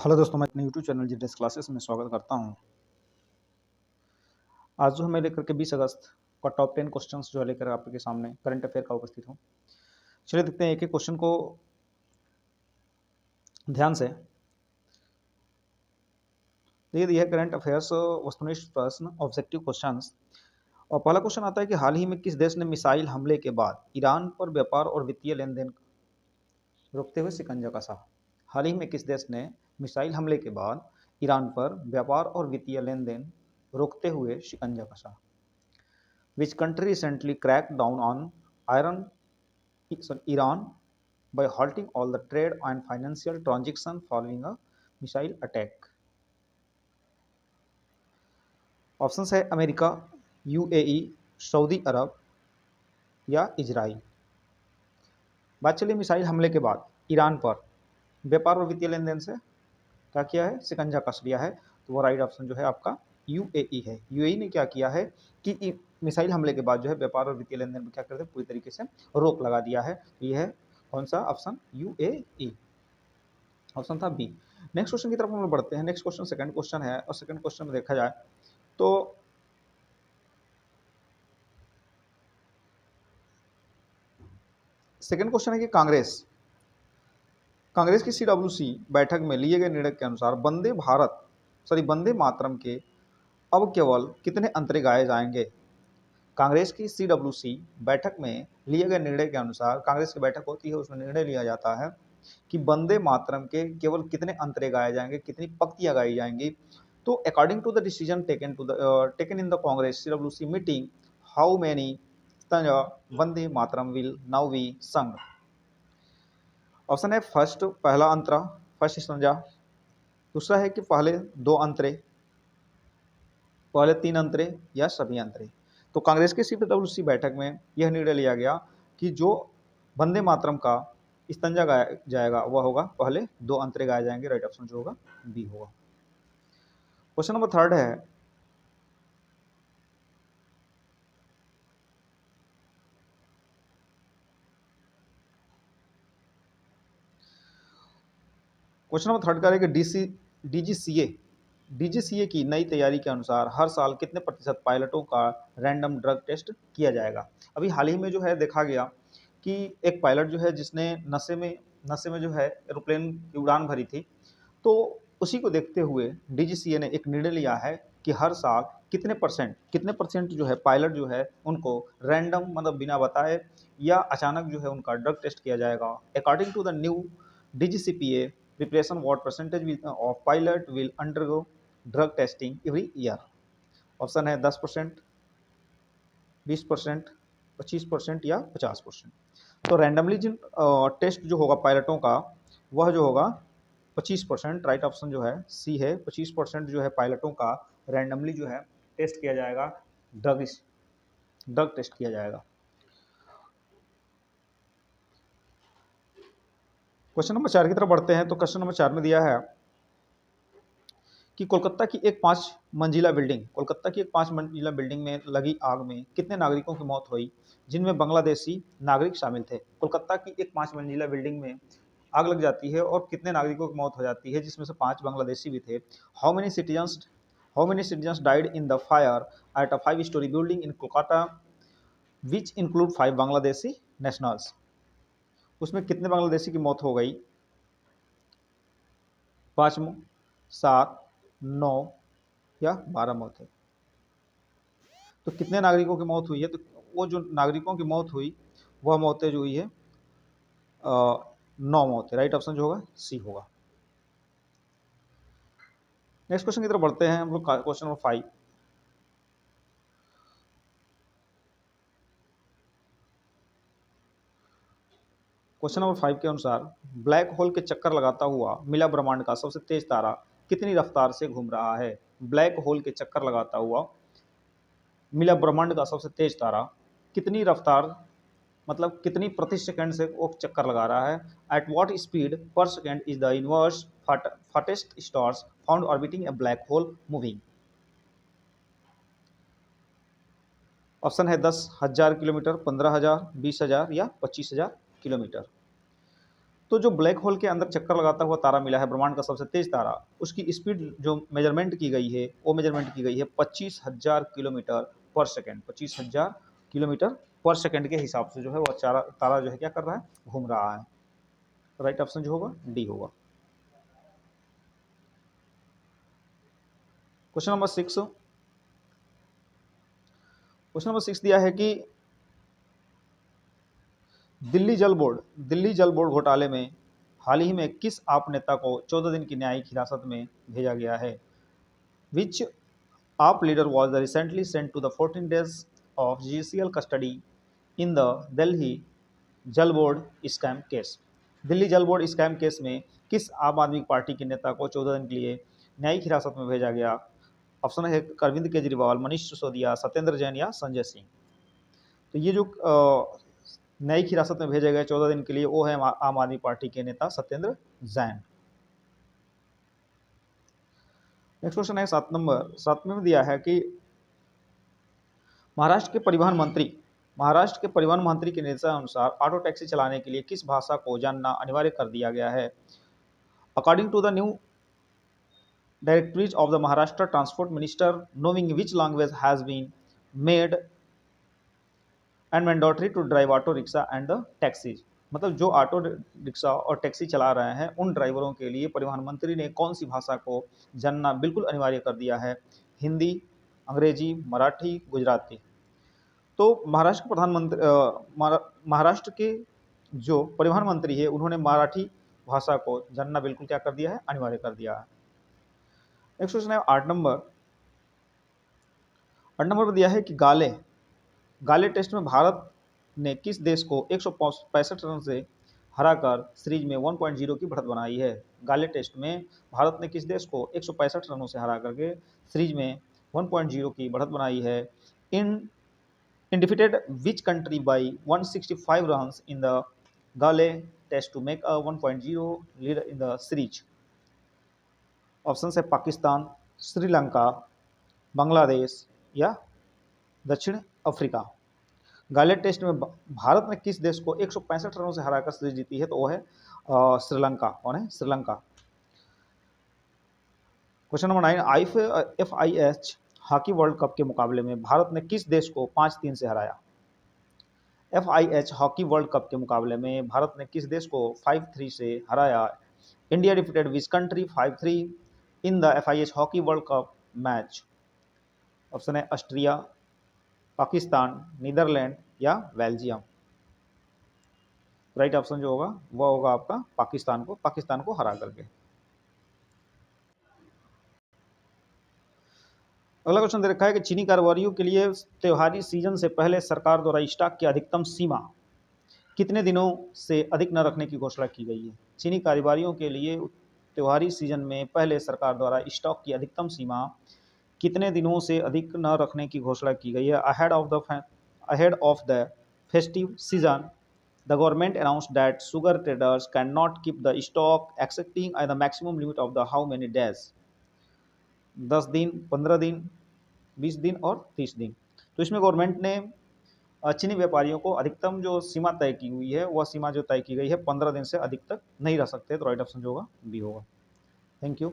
Hello दोस्तों, मैं अपने यूट्यूब चैनल जीडीएस क्लासेस में स्वागत करता हूं। आज जो मैं लेकर के 20 अगस्त का टॉप 10 क्वेश्चंस जो है लेकर आपके सामने करंट अफेयर का उपस्थित हूं। चलिए देखते हैं एक एक क्वेश्चन को ध्यान से। ये दिया है करंट अफेयर्स वस्तुनिष्ठ प्रश्न ऑब्जेक्टिव क्वेश्चंस। और पहला क्वेश्चन आता है कि हाल ही में किस देश ने मिसाइल हमले के बाद ईरान पर व्यापार और वित्तीय लेन देन रोकते हुए शिकंजा कसा? हाल ही में किस देश ने मिसाइल हमले के बाद ईरान पर व्यापार और वित्तीय लेन देन रोकते हुए शिकंजा कसा? Which country recently cracked down on Iran by halting all the trade and financial transactions following a missile attack? Option है अमेरिका, यूएई, सऊदी अरब या इजराइल। बात चलिए मिसाइल हमले के बाद ईरान पर व्यापार और वित्तीय लेन देन से क्या किया है, शिकंजा कस लिया है। तो वो राइट ऑप्शन जो है आपका यूएई है। यूएई ने क्या किया है कि मिसाइल हमले के बाद जो है व्यापार और वित्तीय लेन देन में क्या करते हैं, पूरी तरीके से रोक लगा दिया है। तो ये है कौन सा ऑप्शन, यूएई। ऑप्शन था बी। नेक्स्ट क्वेश्चन की तरफ हम लोग बढ़ते हैं। नेक्स्ट क्वेश्चन सेकंड क्वेश्चन है और सेकंड क्वेश्चन में देखा जाए तो सेकंड क्वेश्चन है कि कांग्रेस की सीडब्ल्यूसी बैठक में लिए गए निर्णय के अनुसार वंदे मातरम के अब केवल कितने अंतरे गाए जाएंगे? कांग्रेस की सीडब्ल्यूसी बैठक में लिए गए निर्णय के अनुसार, कांग्रेस की बैठक होती है उसमें निर्णय लिया जाता है कि वंदे मातरम के केवल कितने अंतरे गाए जाएंगे, कितनी पंक्तियां गाई जाएंगी। तो according to the decision taken in the Congress CWC meeting, how many Vande Mataram will now be sung? Option है फर्स्ट, पहला अंतरा, फर्स्ट संजा। दूसरा है कि पहले दो अंतरे, पहले तीन अंतरे या सभी अंतरे। तो कांग्रेस के सीडब्ल्यूसी बैठक में यह निर्णय लिया गया कि जो वंदे मातरम का स्तंजा गाया जाएगा वह होगा पहले दो अंतरे गाए जाएंगे। राइट ऑप्शन जो होगा बी होगा। क्वेश्चन नंबर थर्ड है क्वेश्चन नंबर थर्ड का है कि डीजीसीए की नई तैयारी के अनुसार हर साल कितने प्रतिशत पायलटों का रैंडम ड्रग टेस्ट किया जाएगा? अभी हाल ही में जो है देखा गया कि एक पायलट जो है जिसने नशे में जो है एरोप्लेन की उड़ान भरी थी। तो उसी को देखते हुए डीजीसीए ने एक निर्णय लिया है कि हर साल कितने परसेंट जो है पायलट जो है उनको रैंडम मतलब बिना बताए या अचानक जो है उनका ड्रग टेस्ट किया जाएगा। According to the new DGCPA preparation, what percentage of pilot will undergo drug testing every year? Option है 10%, 20%, 25% या 50%। तो रैंडमली जिन टेस्ट जो होगा पायलटों का वह जो होगा 25%। राइट ऑप्शन जो है सी है, 25% जो है पायलटों का रैंडमली जो है टेस्ट किया जाएगा, ड्रग ड्रग टेस्ट किया जाएगा। क्वेश्चन नंबर 4 की तरफ बढ़ते हैं। तो क्वेश्चन नंबर 4 में दिया है कि कोलकाता की एक 5 मंजिला बिल्डिंग में लगी आग में कितने नागरिकों की मौत हुई जिनमें बांग्लादेशी नागरिक शामिल थे? कोलकाता की एक 5 मंजिला बिल्डिंग में आग लग जाती है और कितने नागरिकों की मौत हो जाती है जिसमें से 5 बांग्लादेशी भी थे। How many citizens died in the fire at a 5 story building in Kolkata which include 5 Bangladeshi nationals? उसमें कितने बांग्लादेशी की मौत हो गई? 5, 7, 9 या 12 मौत है। तो कितने नागरिकों की मौत हुई है? तो वो जो नागरिकों की मौत हुई वह मौतें जो हुई है 9 मौतें। राइट ऑप्शन जो होगा सी होगा। नेक्स्ट क्वेश्चन की तरफ बढ़ते हैं हम लोग। Question number 5। क्वेश्चन नंबर 5 के अनुसार ब्लैक होल के चक्कर लगाता हुआ मिला ब्रह्मांड का सबसे तेज तारा कितनी रफ्तार से घूम रहा है? ब्लैक होल के चक्कर लगाता हुआ मिला ब्रह्मांड का सबसे तेज तारा कितनी रफ्तार मतलब कितनी प्रति सेकंड से वो चक्कर लगा रहा है? एट व्हाट स्पीड पर second is the universe fastest stars found orbiting A black hole moving? Option है 10,000 किलोमीटर, 15,000, 20,000 या 25,000 किलोमीटर। तो जो ब्लैक होल के अंदर चक्कर लगाता हुआ तारा मिला है, ब्रह्मांड का सबसे तेज तारा, उसकी स्पीड जो मेजरमेंट की गई है, वो मेजरमेंट की गई है 25,000 किलोमीटर पर सेकेंड। 25,000 किलोमीटर पर सेकेंड के हिसाब से जो है वो तारा जो है क्या कर रहा है, घूम रहा है। राइट ऑप्शन जो होगा डी होगा। क्वेश्चन नंबर 6, क्वेश्चन नंबर 6 दिया है कि दिल्ली जल बोर्ड घोटाले में हाल ही में किस आप नेता को 14 दिन की न्यायिक हिरासत में भेजा गया है? Which AAP leader was recently sent to the 14 days of judicial custody in the Delhi Jal board scam case. Delhi Jal board scam case में किस आम आदमी पार्टी के नेता को 14 दिन के लिए न्यायिक हिरासत में भेजा गया? ऑप्शन है अरविंद केजरीवाल, मनीष सिसोदिया, सत्येंद्र जैन या संजय सिंह। तो ये जो न्यायिक हिरासत में भेजे गए 14 दिन के लिए, वो है आम आदमी पार्टी के नेता सत्येंद्र जैन। नेक्स्ट क्वेश्चन है 7 में दिया है कि महाराष्ट्र के परिवहन मंत्री के निर्देशानुसार ऑटो टैक्सी चलाने के लिए किस भाषा को जानना अनिवार्य कर दिया गया है? According to the new directories of the Maharashtra transport minister, knowing which language has been made and mandatory to drive auto rickshaw and the taxis. मतलब जो ऑटो रिक्शा और टैक्सी चला रहे हैं उन ड्राइवरों के लिए परिवहन मंत्री ने कौन सी भाषा को जानना बिल्कुल अनिवार्य कर दिया है? हिंदी, अंग्रेजी, मराठी, गुजराती। तो महाराष्ट्र के जो परिवहन मंत्री है उन्होंने मराठी भाषा को जानना बिल्कुल क्या कर दिया है, अनिवार्य कर दिया है। नेक्स्ट क्वेश्चन है 8 नंबर पर दिया है कि गाले टेस्ट में भारत ने किस देश को 165 रन से हराकर सीरीज में 1.0 की बढ़त बनाई है? गाले टेस्ट में भारत ने किस देश को 165 रनों से हरा करके सीरीज में 1.0 की बढ़त बनाई है? In defeated which country by 165 runs in the Gale test to make a 1.0 lead in the series? Option है पाकिस्तान, श्रीलंका, बांग्लादेश या दक्षिण अफ्रीका। गाले टेस्ट में भारत ने किस देश को 165 रनों से हराकर सीरीज जीती है? तो वो है श्रीलंका। कौन है? Sri Lanka. Question number 9, FIH hockey world cup के मुकाबले में भारत ने किस देश को 5-3 से हराया? FIH हॉकी वर्ल्ड कप के मुकाबले में भारत ने किस देश को 5-3 से हराया? India defeated which country 5-3 in the FIH hockey world cup match? Option है ऑस्ट्रिया, पाकिस्तान, नीदरलैंड या बेल्जियम। राइट ऑप्शन जो होगा वो होगा आपका पाकिस्तान को हरा करके। अगला क्वेश्चन दे रखा है कि चीनी कारोबारियों के लिए त्योहारी सीजन से पहले सरकार द्वारा स्टॉक की अधिकतम सीमा कितने दिनों से अधिक न रखने की घोषणा की गई है? चीनी कारोबारियों के लिए त्योहारी सीजन में पहले सरकार द्वारा स्टॉक की अधिकतम सीमा कितने दिनों से अधिक न रखने की घोषणा की गई है? Ahead of the festive season the government announced that sugar traders cannot keep the stock exceeding the maximum limit of the how many days? 10 दिन, 15 दिन, 20 दिन और 30 दिन। तो इसमें गवर्नमेंट ने चीनी व्यापारियों को अधिकतम जो सीमा तय की हुई है वह सीमा जो तय की गई है 15 दिन से अधिक तक नहीं रह सकते। तो राइट ऑप्शन जो होगा बी होगा। Thank you.